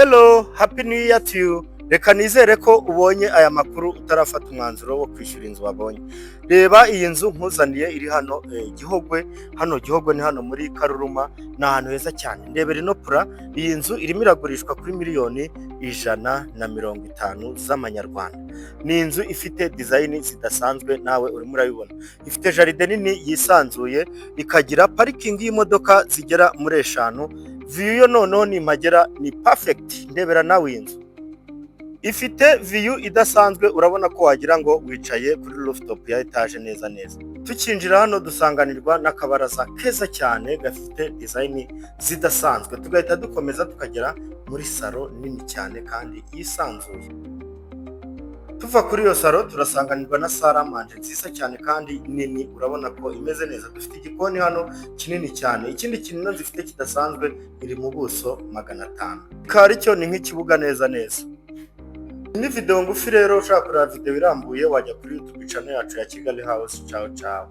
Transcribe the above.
Hello, happy new year to you. Reka nizere ko ubonye aya makuru utarafata umwanzuro wo kwishyura inzu wabonye. Reba iyi nzu nkuzaniye iri hano Gihogwe, Gihogwe ni hano muri Karuruma, ni ahantu heza cyane. Ndebera ino pura, iyi nzu irimo iragurishwa kuri miliyoni 150 z'amanyarwanda. Ni inzu ifite design zidasanzwe, nawe urimo urabibona. Ifite jaride nini yisanzuye, ikagira parikingi y'imodoka zigera muri 5. View yo noneho ni magera ni perfect. Ndebera nawe inzu ifite view idasanzwe, urabona ko wagira ngo wicaye kuri rooftop ya etage neza. Tukinjira hano dusanganirwa n'akabaraza keza cyane gafite design zidasanzwe, tugahita dukomeza tukagera muri salo nini cyane kandi yisanzuye. Tuva kuri iyo salo turasanganirwa na saramanje nziza cyane kandi nini, urabona ko imeze neza. Dufite igikoni hano kinini cyane. Ikindi kintu zifite kidasanzwe, iri mu buso 500. Kari cyo ni nk'ikibuga neza. Ni video ngufi rero, ushaka kureba video irambuye wajya kuri YouTube channel yacu ya Kigali House. Ciao ciao.